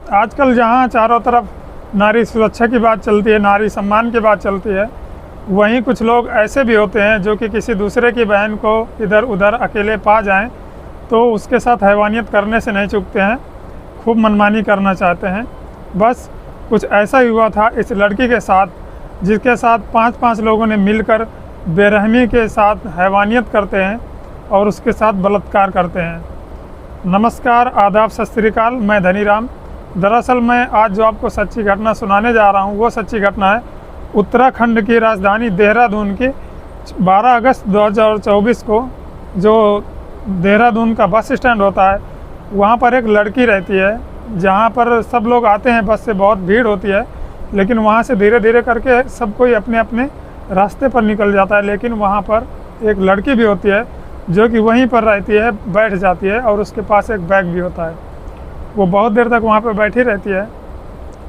आजकल जहाँ चारों तरफ नारी सुरक्षा की बात चलती है, नारी सम्मान की बात चलती है, वहीं कुछ लोग ऐसे भी होते हैं जो कि किसी दूसरे की बहन को इधर उधर अकेले पा जाएं तो उसके साथ हैवानियत करने से नहीं चूकते हैं, खूब मनमानी करना चाहते हैं। बस कुछ ऐसा ही हुआ था इस लड़की के साथ, जिसके साथ 5-5 लोगों ने मिलकर बेरहमी के साथ हैवानियत करते हैं और उसके साथ बलात्कार करते हैं। नमस्कार, आदाब, सत श्री अकाल, मैं धनीराम। दरअसल मैं आज जो आपको सच्ची घटना सुनाने जा रहा हूँ वो सच्ची घटना है उत्तराखंड की राजधानी देहरादून की 12 अगस्त 2024 को। जो देहरादून का बस स्टैंड होता है वहाँ पर एक लड़की रहती है, जहाँ पर सब लोग आते हैं, बस से बहुत भीड़ होती है, लेकिन वहाँ से धीरे धीरे करके सब कोई अपने अपने रास्ते पर निकल जाता है। लेकिन वहाँ पर एक लड़की भी होती है जो कि वहीं पर रहती है, बैठ जाती है और उसके पास एक बैग भी होता है। वो बहुत देर तक वहाँ पर बैठी रहती है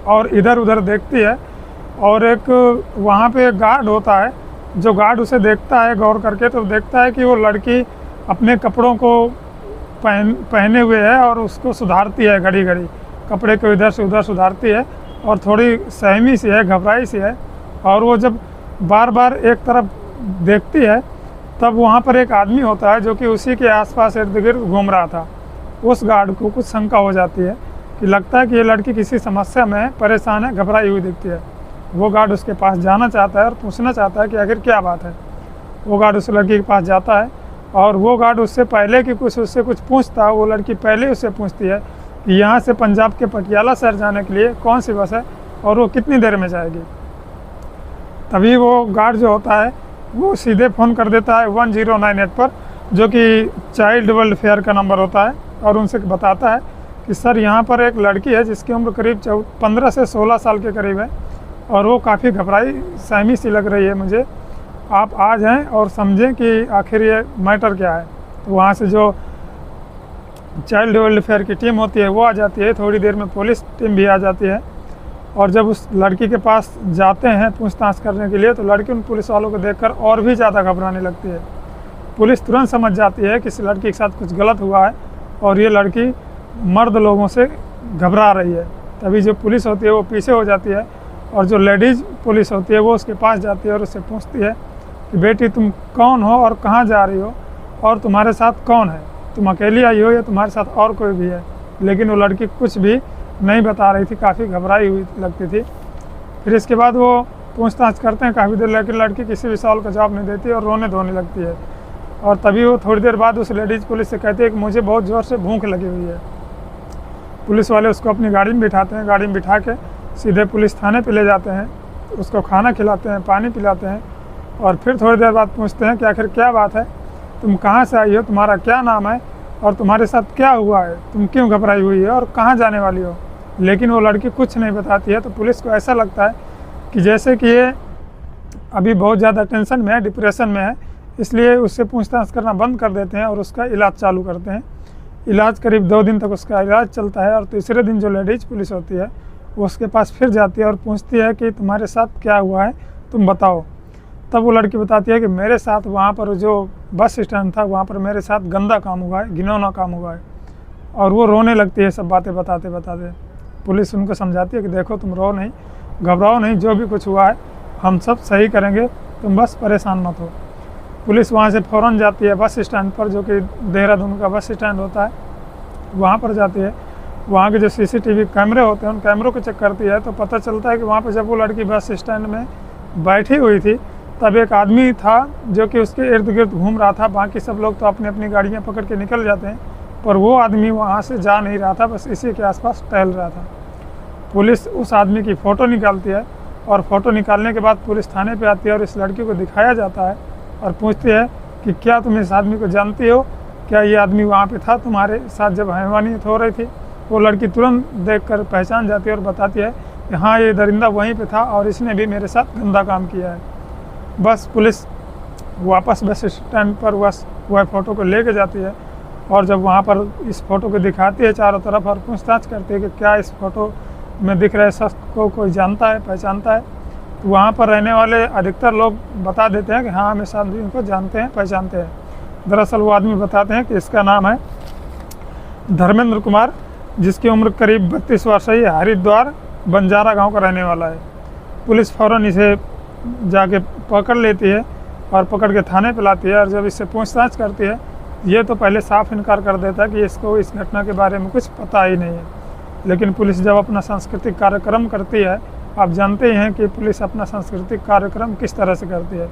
और इधर उधर देखती है और एक वहाँ पे एक गार्ड होता है जो गार्ड उसे देखता है गौर करके, तो देखता है कि वो लड़की अपने कपड़ों को पहने हुए है और उसको सुधारती है, घड़ी घड़ी कपड़े को इधर से उधर सुधारती है और थोड़ी सहमी सी है, घबराई सी है। और वो जब बार बार एक तरफ देखती है तब वहाँ पर एक आदमी होता है जो कि उसी के आसपास इर्द गिर्द घूम रहा था। उस गार्ड को कुछ शंका हो जाती है कि लगता है कि ये लड़की किसी समस्या में परेशान है, घबराई हुई दिखती है। वो गार्ड उसके पास जाना चाहता है और पूछना चाहता है कि आखिर क्या बात है। वो गार्ड उस लड़की के पास जाता है और वो गार्ड उससे पहले कि उससे कुछ पूछता है, वो लड़की पहले उससे पूछती है कि यहाँ से पंजाब के पटियाला शहर जाने के लिए कौन सी बस है और वो कितनी देर में जाएगी। तभी वो गार्ड जो होता है वो सीधे फ़ोन कर देता है 1098 पर, जो कि चाइल्ड वेलफेयर का नंबर होता है, और उनसे बताता है कि सर यहाँ पर एक लड़की है जिसकी उम्र करीब 15 से 16 साल के करीब है और वो काफ़ी घबराई सहमी सी लग रही है मुझे, आप आ जाएं और समझें कि आखिर ये मैटर क्या है। तो वहाँ से जो चाइल्ड वेलफेयर की टीम होती है वो आ जाती है, थोड़ी देर में पुलिस टीम भी आ जाती है। और जब उस लड़की के पास जाते हैं पूछताछ करने के लिए तो लड़की उन पुलिस वालों को देखकर और भी ज़्यादा घबराने लगती है। पुलिस तुरंत समझ जाती है कि इस लड़की के साथ कुछ गलत हुआ है और ये लड़की मर्द लोगों से घबरा रही है। तभी जो पुलिस होती है वो पीछे हो जाती है और जो लेडीज़ पुलिस होती है वो उसके पास जाती है और उससे पूछती है कि बेटी तुम कौन हो और कहाँ जा रही हो और तुम्हारे साथ कौन है, तुम अकेली आई हो या तुम्हारे साथ और कोई भी है। लेकिन वो लड़की कुछ भी नहीं बता रही थी, काफ़ी घबराई हुई लगती थी। फिर इसके बाद वो पूछताछ करते हैं काफ़ी देर, लेकिन लड़की किसी भी सवाल का जवाब नहीं देती और रोने धोने लगती है। और तभी वो थोड़ी देर बाद उस लेडीज़ पुलिस से कहती है कि मुझे बहुत ज़ोर से भूख लगी हुई है। पुलिस वाले उसको अपनी गाड़ी में बिठाते हैं, गाड़ी में बिठा के सीधे पुलिस थाने पे ले जाते हैं, उसको खाना खिलाते हैं, पानी पिलाते हैं और फिर थोड़ी देर बाद पूछते हैं कि आखिर क्या बात है, तुम कहाँ से आई हो, तुम्हारा क्या नाम है और तुम्हारे साथ क्या हुआ है, तुम क्यों घबराई हुई है और कहाँ जाने वाली हो। लेकिन वो लड़की कुछ नहीं बताती है। तो पुलिस को ऐसा लगता है कि जैसे कि ये अभी बहुत ज़्यादा टेंशन में है, डिप्रेशन में है, इसलिए उससे पूछताछ करना बंद कर देते हैं और उसका इलाज चालू करते हैं। इलाज करीब 2 दिन तक उसका इलाज चलता है और तीसरे दिन जो लेडीज़ पुलिस होती है वो उसके पास फिर जाती है और पूछती है कि तुम्हारे साथ क्या हुआ है, तुम बताओ। तब वो लड़की बताती है कि मेरे साथ वहाँ पर जो बस स्टैंड था वहाँ पर मेरे साथ गंदा काम हुआ है, घिनौना काम हुआ है। और वो रोने लगती है सब बातें बताते बताते। पुलिस उनको समझाती है कि देखो तुम रो नहीं, घबराओ नहीं, जो भी कुछ हुआ है हम सब सही करेंगे, तुम बस परेशान मत हो। पुलिस वहाँ से फ़ौरन जाती है बस स्टैंड पर, जो कि देहरादून का बस स्टैंड होता है, वहाँ पर जाती है। वहाँ के जो CCTV कैमरे होते हैं उन कैमरों को चेक करती है तो पता चलता है कि वहाँ पर जब वो लड़की बस स्टैंड में बैठी हुई थी तब एक आदमी था जो कि उसके इर्द गिर्द घूम रहा था। बाकी सब लोग तो अपनी अपनी गाड़ियाँ पकड़ के निकल जाते हैं, पर वो आदमी वहाँ से जा नहीं रहा था, बस इसी के आसपास टहल रहा था। पुलिस उस आदमी की फ़ोटो निकालती है और फ़ोटो निकालने के बाद पुलिस थाने पे आती है और इस लड़की को दिखाया जाता है और पूछती है कि क्या तुम इस आदमी को जानती हो, क्या ये आदमी वहाँ पे था तुम्हारे साथ जब हैवानियत हो रही थी। वो लड़की तुरंत देखकर पहचान जाती है और बताती है कि हाँ ये दरिंदा वहीं पे था और इसने भी मेरे साथ गंदा काम किया है। बस पुलिस वापस बस स्टैंड पर वह फ़ोटो को लेके जाती है और जब वहाँ पर इस फ़ोटो को दिखाती है चारों तरफ और पूछताछ करती है कि क्या इस फ़ोटो में दिख रहे शख्स को कोई जानता है, पहचानता है, तो वहाँ पर रहने वाले अधिकतर लोग बता देते हैं कि हाँ हम इस आदमी को जानते हैं, पहचानते हैं। दरअसल वो आदमी बताते हैं कि इसका नाम है धर्मेंद्र कुमार जिसकी उम्र करीब 32 वर्ष है। ये हरिद्वार बंजारा गांव का रहने वाला है। पुलिस फ़ौरन इसे जाके पकड़ लेती है और पकड़ के थाने पे लाती है। और जब इससे पूछताछ करती है, ये तो पहले साफ इनकार कर देता है कि इसको इस घटना के बारे में कुछ पता ही नहीं है। लेकिन पुलिस जब अपना सांस्कृतिक कार्यक्रम करती है, आप जानते ही हैं कि पुलिस अपना सांस्कृतिक कार्यक्रम किस तरह से करती है,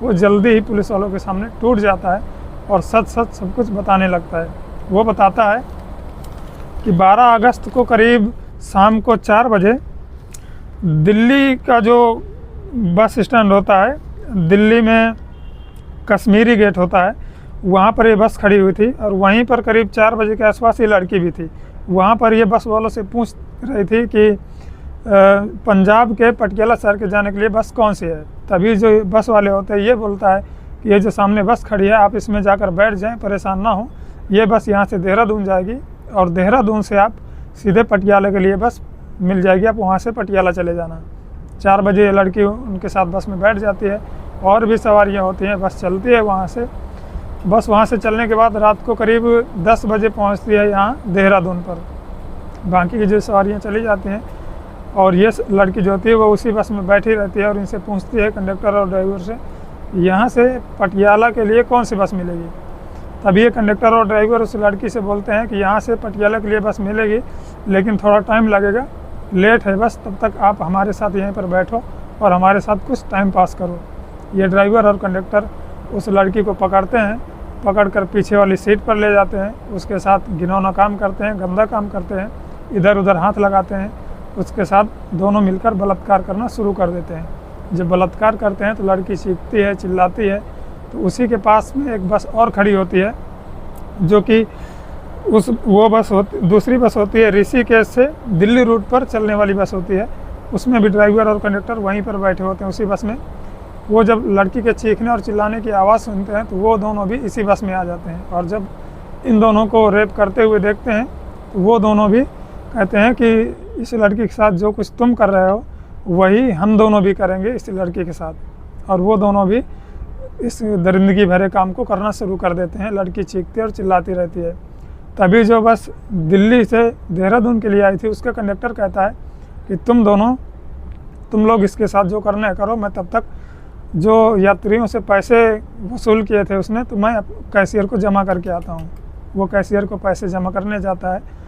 वो जल्दी ही पुलिस वालों के सामने टूट जाता है और सच सच सब कुछ बताने लगता है। वो बताता है कि 12 अगस्त को करीब शाम को 4 बजे दिल्ली का जो बस स्टैंड होता है, दिल्ली में कश्मीरी गेट होता है, वहाँ पर ये बस खड़ी हुई थी और वहीं पर करीब 4 बजे के आसपास ये लड़की भी थी। वहाँ पर ये बस वालों से पूछ रही थी कि पंजाब के पटियाला शहर के जाने के लिए बस कौन सी है। तभी जो बस वाले होते हैं ये बोलता है कि ये जो सामने बस खड़ी है, आप इसमें जाकर बैठ जाएं, परेशान ना हो। ये बस यहाँ से देहरादून जाएगी और देहरादून से आप सीधे पटियाला के लिए बस मिल जाएगी, आप वहाँ से पटियाला चले जाना। 4 बजे ये लड़की उनके साथ बस में बैठ जाती है और भी सवारियाँ होती हैं, बस चलती है वहाँ से। बस वहाँ से चलने के बाद रात को करीब 10 बजे पहुँचती है यहाँ देहरादून पर। बाकी की जो सवारियाँ चली जाती हैं और ये लड़की जो होती है वो उसी बस में बैठी रहती है और इनसे पूछती है कंडक्टर और ड्राइवर से, यहाँ से पटियाला के लिए कौन सी बस मिलेगी। तभी ये कंडक्टर और ड्राइवर उस लड़की से बोलते हैं कि यहाँ से पटियाला के लिए बस मिलेगी, लेकिन थोड़ा टाइम लगेगा, लेट है बस, तब तक आप हमारे साथ यहीं पर बैठो और हमारे साथ कुछ टाइम पास करो। ये ड्राइवर और कंडक्टर उस लड़की को पकड़ते हैं, पकड़कर पीछे वाली सीट पर ले जाते हैं, उसके साथ घिनौना काम करते हैं, गंदा काम करते हैं, इधर उधर हाथ लगाते हैं, उसके साथ दोनों मिलकर बलात्कार करना शुरू कर देते हैं। जब बलात्कार करते हैं तो लड़की चीखती है, चिल्लाती है। तो उसी के पास में एक बस और खड़ी होती है, जो कि वो बस दूसरी बस होती है ऋषिकेश से दिल्ली रूट पर चलने वाली बस होती है। उसमें भी ड्राइवर और कंडक्टर वहीं पर बैठे होते हैं उसी बस में। वो जब लड़की के चीखने और चिल्लाने की आवाज़ सुनते हैं तो वो दोनों भी इसी बस में आ जाते हैं और जब इन दोनों को रेप करते हुए देखते हैं तो वो दोनों भी कहते हैं कि इस लड़की के साथ जो कुछ तुम कर रहे हो वही हम दोनों भी करेंगे इस लड़की के साथ। और वो दोनों भी इस दरिंदगी भरे काम को करना शुरू कर देते हैं। लड़की चीखती और चिल्लाती रहती है। तभी जो बस दिल्ली से देहरादून के लिए आई थी उसका कंडक्टर कहता है कि तुम लोग इसके साथ जो करना है करो, मैं तब तक जो यात्रियों से पैसे वसूल किए थे उसने, तो मैं कैशियर को जमा करके आता हूँ। वो कैशियर को पैसे जमा करने जाता है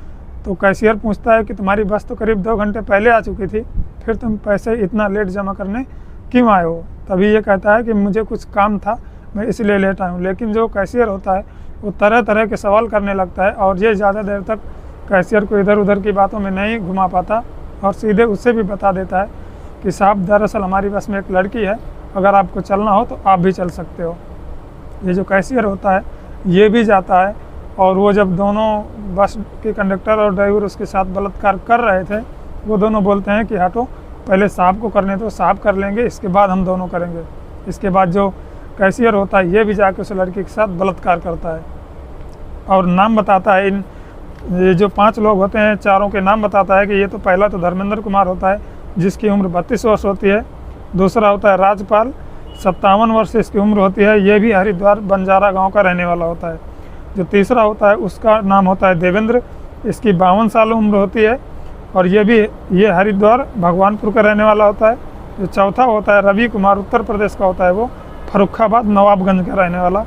तो कैशियर पूछता है कि तुम्हारी बस तो करीब 2 घंटे पहले आ चुकी थी, फिर तुम पैसे इतना लेट जमा करने क्यों आए हो। तभी ये कहता है कि मुझे कुछ काम था, मैं इसलिए लेट आया हूँ। लेकिन जो कैशियर होता है वो तरह तरह के सवाल करने लगता है और ये ज़्यादा देर तक कैशियर को इधर उधर की बातों में नहीं घुमा पाता और सीधे उससे भी बता देता है कि साहब दरअसल हमारी बस में एक लड़की है, अगर आपको चलना हो तो आप भी चल सकते हो। ये जो कैशियर होता है ये भी जाता है और वो जब दोनों बस के कंडक्टर और ड्राइवर उसके साथ बलात्कार कर रहे थे, वो दोनों बोलते हैं कि हटो, पहले साहब को करने दो, साहब कर लेंगे, इसके बाद हम दोनों करेंगे। इसके बाद जो कैशियर होता है ये भी जाके उस लड़की के साथ बलात्कार करता है और नाम बताता है। ये जो 5 लोग होते हैं चारों के नाम बताता है कि ये तो पहला तो धर्मेंद्र कुमार होता है जिसकी उम्र 32 वर्ष होती है। दूसरा होता है राजपाल, 57 वर्ष इसकी उम्र होती है, ये भी हरिद्वार बंजारा गांव का रहने वाला होता है। जो तीसरा होता है उसका नाम होता है देवेंद्र, इसकी 52 साल उम्र होती है और ये हरिद्वार भगवानपुर का रहने वाला होता है। जो चौथा होता है रवि कुमार, उत्तर प्रदेश का होता है, वो फर्रुखाबाद नवाबगंज का रहने वाला।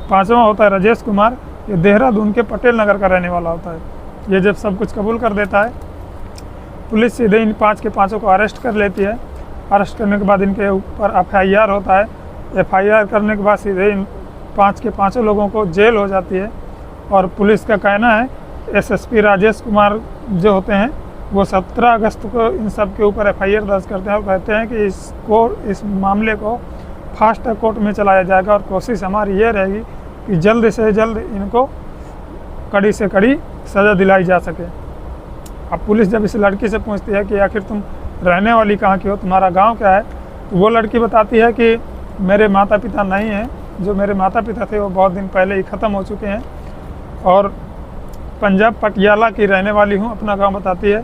5वां होता है राजेश कुमार, ये देहरादून के पटेल नगर का रहने वाला होता है। ये जब सब कुछ कबूल कर देता है, पुलिस सीधे इन 5 के 5 को अरेस्ट कर लेती है। अरेस्ट करने के बाद इनके ऊपर FIR होता है। FIR करने के बाद सीधे इन 5 के 5 लोगों को जेल हो जाती है। और पुलिस का कहना है, SSP राजेश कुमार जो होते हैं वो 17 अगस्त को इन सब के ऊपर FIR दर्ज करते हैं और कहते हैं कि इस मामले को फास्ट ट्रैक कोर्ट में चलाया जाएगा और कोशिश हमारी ये रहेगी कि जल्द से जल्द इनको कड़ी से कड़ी सज़ा दिलाई जा सके। अब पुलिस जब इस लड़की से पूछती है कि आखिर तुम रहने वाली कहाँ की हो, तुम्हारा गांव क्या है, तो वो लड़की बताती है कि मेरे माता पिता नहीं हैं, जो मेरे माता पिता थे वो बहुत दिन पहले ही ख़त्म हो चुके हैं और पंजाब पटियाला की रहने वाली हूँ, अपना गांव बताती है।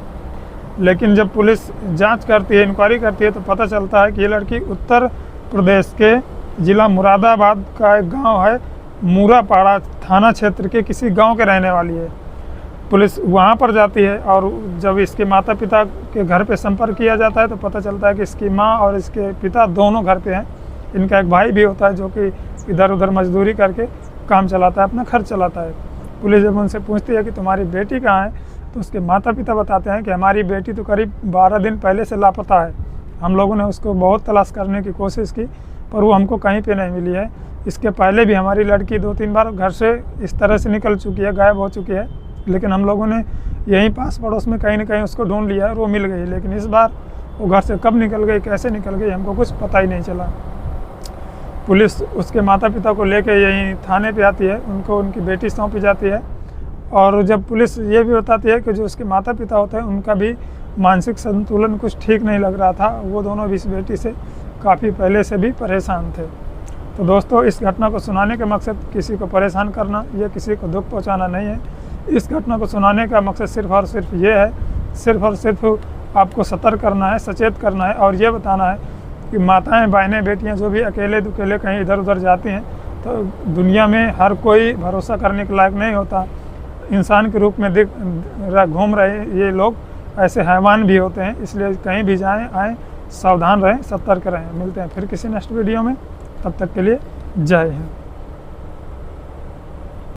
लेकिन जब पुलिस जांच करती है, इंक्वायरी करती है, तो पता चलता है कि ये लड़की उत्तर प्रदेश के ज़िला मुरादाबाद का एक गाँव है, मूरापाड़ा थाना क्षेत्र के किसी गाँव के रहने वाली है। पुलिस वहाँ पर जाती है और जब इसके माता पिता के घर पे संपर्क किया जाता है तो पता चलता है कि इसकी माँ और इसके पिता दोनों घर पे हैं। इनका एक भाई भी होता है जो कि इधर उधर मजदूरी करके काम चलाता है, अपना खर्च चलाता है। पुलिस जब उनसे पूछती है कि तुम्हारी बेटी कहाँ है, तो उसके माता पिता बताते हैं कि हमारी बेटी तो करीब 12 दिन पहले से लापता है। हम लोगों ने उसको बहुत तलाश करने की कोशिश की पर वो हमको कहीं पे नहीं मिली है। इसके पहले भी हमारी लड़की 2-3 बार घर से इस तरह से निकल चुकी है, गायब हो चुकी है, लेकिन हम लोगों ने यहीं पास पड़ोस में कहीं ना कहीं उसको ढूंढ लिया और वो मिल गई। लेकिन इस बार वो घर से कब निकल गई, कैसे निकल गई, हमको कुछ पता ही नहीं चला। पुलिस उसके माता पिता को लेके यहीं थाने पे आती है, उनको उनकी बेटी सौंपी जाती है। और जब पुलिस ये भी बताती है कि जो उसके माता पिता होते हैं उनका भी मानसिक संतुलन कुछ ठीक नहीं लग रहा था, वो दोनों भी इस बेटी से काफ़ी पहले से भी परेशान थे। तो दोस्तों, इस घटना को सुनाने का मकसद किसी को परेशान करना या किसी को दुख पहुंचाना नहीं है। इस घटना को सुनाने का मकसद सिर्फ और सिर्फ ये है, सिर्फ और सिर्फ आपको सतर्क करना है, सचेत करना है और ये बताना है कि माताएं, बहनें, बेटियां जो भी अकेले दुकेले कहीं इधर उधर जाती हैं तो दुनिया में हर कोई भरोसा करने के लायक नहीं होता। इंसान के रूप में घूम रहे ये लोग ऐसे हैवान भी होते हैं, इसलिए कहीं भी जाएं आएँ सावधान रहें, सतर्क रहें। मिलते हैं फिर किसी नेक्स्ट वीडियो में, तब तक के लिए जय हिंद।